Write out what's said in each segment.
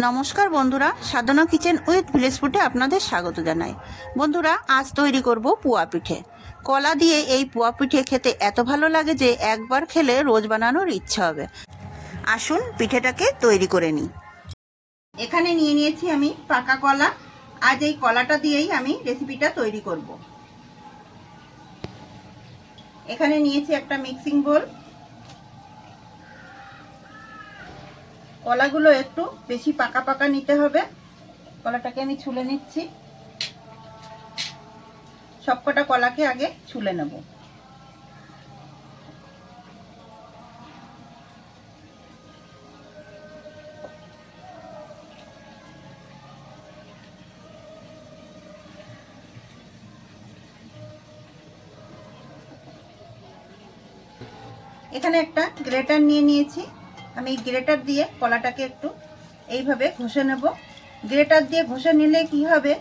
নমস্কার বন্ধুরা, সাধনা kitchen with village ফুডে আপনাদের স্বাগত জানাই। বন্ধুরা, আজ তৈরি করব পুয়া পিঠে। কলা দিয়ে এই পুয়া পিঠে খেতে এত ভালো লাগে যে একবার খেলে রোজ বানানোর ইচ্ছা হবে। আসুন পিঠেটাকে তৈরি করে নিই। এখানে নিয়ে নিয়েছি আমি পাকা কলা। আজ এই কলাটা দিয়েই আমি রেসিপিটা তৈরি করব। এখানে নিয়েছি একটা মিক্সিং বোল। কলাগুলো একটু বেশি পাকা পাকা নিতে হবে। কলাটাকে আমি ছুলে নিচ্ছি। সবকটা কলাকে আগে ছুলে নেব। এখানে একটা গ্রেটার নিয়ে নিয়েছি। আমি গ্রেটার দিয়ে কলাটাকে একটু এইভাবে ঘষে নেব। গ্রেটার দিয়ে ঘষে নিলে কি হবে,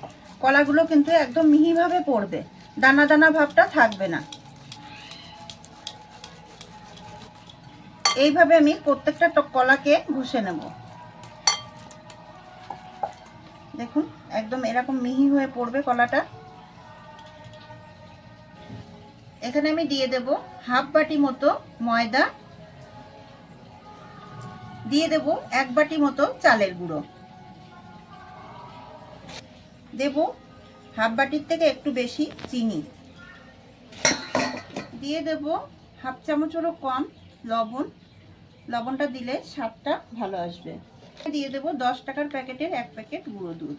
কলাগুলো কিন্তু একদম মিহিভাবে পড়বে, দানা দানা ভাবটা থাকবে না। এইভাবে আমি প্রত্যেকটা কলাকে ঘষে নেব। দেখুন, একদম এরকম মিহি হয়ে পড়বে কলাটা। এখানে আমি দিয়ে দেব হাফ বাটি মতো ময়দা, দিয়ে দেব 1 বাটি মতো চালের গুঁড়ো, দেব হাফ বাটির থেকে একটু বেশি চিনি, দিয়ে দেব হাফ চামচেরও কম লবণ। লবণটা দিলে স্বাদটা ভালো আসবে। দিয়ে দেব 10 টাকার প্যাকেটের 1 প্যাকেট গুঁড়ো দুধ।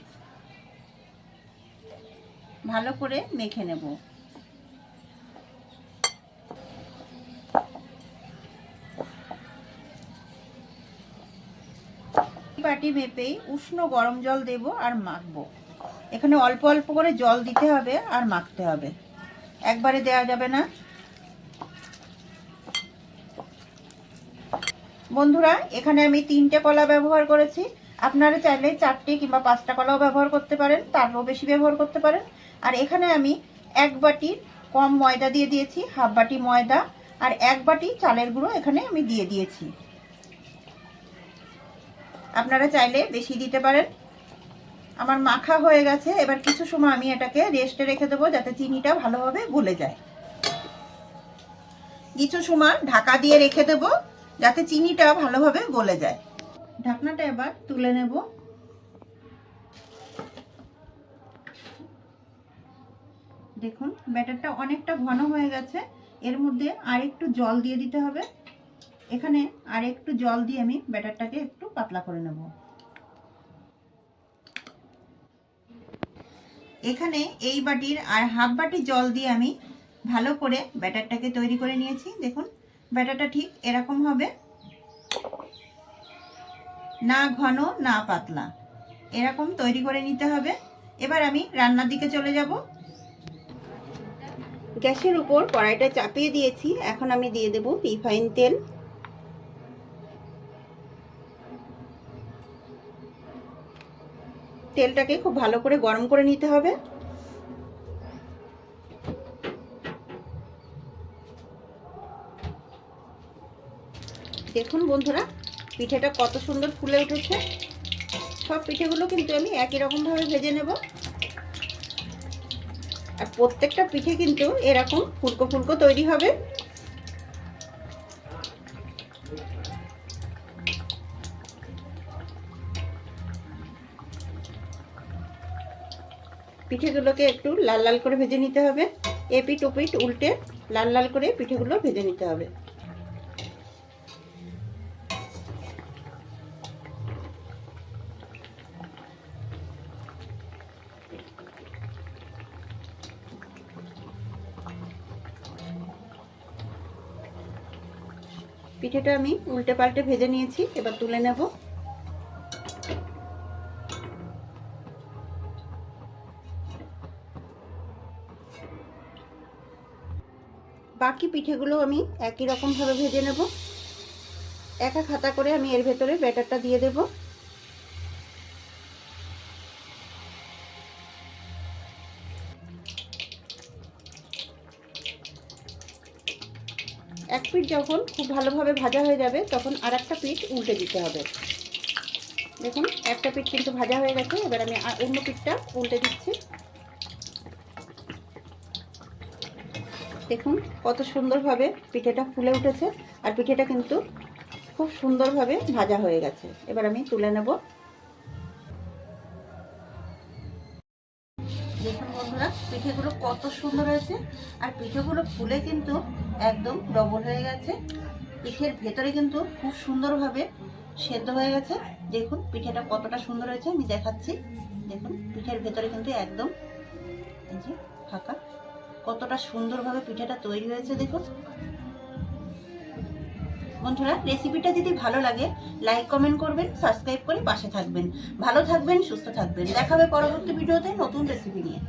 ভালো করে মেখে নেব। বাটি মেপেই উষ্ণ গরম জল দেব আর মাখবো। এখানে অল্প অল্প করে জল দিতে হবে আর মাখতে হবে, একবারে দেওয়া যাবে না। বন্ধুরা, এখানে আমি 3টে কলা ব্যবহার করেছি। আপনারা চাইলে 4টে কিংবা 5টা কলাও ব্যবহার করতে পারেন, তারও বেশি ব্যবহার করতে পারেন। আর এখানে আমি 1 বাটির কম ময়দা দিয়ে দিয়েছি, হাফ বাটি ময়দা আর 1 বাটি চালের গুঁড়ো এখানে আমি দিয়ে দিয়েছি। আপনারা চাইলে বেশি দিতে পারেন। আমার মাখা হয়ে গেছে। এবার কিছু সময় আমি এটাকে রেস্টে রেখে দেবো যাতে চিনিটা ভালোভাবে গলে যায়। কিছু সময় ঢাকা দিয়ে রেখে দেবো যাতে চিনিটা ভালোভাবে গলে যায়। ঢাকনাটা এবার তুলে নেব। দেখুন, ব্যাটারটা অনেকটা ঘন হয়ে গেছে। এর মধ্যে আর একটু জল দিয়ে দিতে হবে। এখানে আর একটু জল দিয়ে আমি ব্যাটারটাকে একটু পাতলা করে নেব। এখানে এই বাটির আর হাফ বাটি জল দিয়ে আমি ভালো করে ব্যাটারটাকে তৈরি করে নিয়েছি। দেখুন, ব্যাটারটা ঠিক এরকম হবে, না ঘন না পাতলা, এরকম তৈরি করে নিতে হবে। এবার আমি রান্নার দিকে চলে যাব। গ্যাসের উপর কড়াইটা চাপিয়ে দিয়েছি। এখন আমি দিয়ে দেব রিফাইন তেল। তেলটাকে খুব ভালো করে গরম করে নিতে হবে। দেখুন বন্ধুরা, পিঠেটা কত সুন্দর ফুলে উঠেছে। সব পিঠেগুলো কিন্তু আমি একই রকমভাবে ভেজে নেব। আর প্রত্যেকটা পিঠে কিন্তু এরকম ফুলকো ফুলকো তৈরি হবে। পিঠেগুলোকে একটু লাল লাল করে ভেজে নিতে হবে। এপিঠ ওপিঠ উল্টে লাল লাল করে পিঠেগুলো ভেজে নিতে হবে। পিঠেটা আমি উল্টে পাল্টে ভেজে নিয়েছি, এবার তুলে নেব। বাকি পিঠেগুলো আমি একই রকমভাবে ভেজে নেব। এক এক হাতা করে আমি এর ভেতরে ব্যাটারটা দিয়ে দেব। এক পিঠ যখন খুব ভালোভাবে ভাজা হয়ে যাবে তখন আর একটা পিঠ উল্টে দিতে হবে। দেখুন একটা পিঠ কিন্তু ভাজা হয়ে গেছে, এবার আমি অন্য পিঠটা উল্টে দিচ্ছি। দেখুন কত সুন্দরভাবে পিঠেটা ফুলে উঠেছে, আর পিঠেটা কিন্তু খুব সুন্দরভাবে ভাজা হয়ে গেছে। এবার আমি তুলে নেব। দেখুন বন্ধুরা, পিঠেগুলো কত সুন্দর হয়েছে, আর পিঠেগুলো ফুলে কিন্তু একদম ডবল হয়ে গেছে। পিঠের ভেতরে কিন্তু খুব সুন্দরভাবে সেদ্ধ হয়ে গেছে। দেখুন পিঠেটা কতটা সুন্দর হয়েছে, আমি দেখাচ্ছি। দেখুন পিঠের ভেতরে কিন্তু একদম এই যে ফাঁকা, কতটা সুন্দরভাবে পিঠেটা তৈরি হয়েছে। দেখুন বন্ধুরা, রেসিপিটা যদি ভালো লাগে লাইক কমেন্ট করবেন, সাবস্ক্রাইব করে পাশে থাকবেন। ভালো থাকবেন, সুস্থ থাকবেন। দেখা হবে পরবর্তী ভিডিওতে নতুন রেসিপি নিয়ে।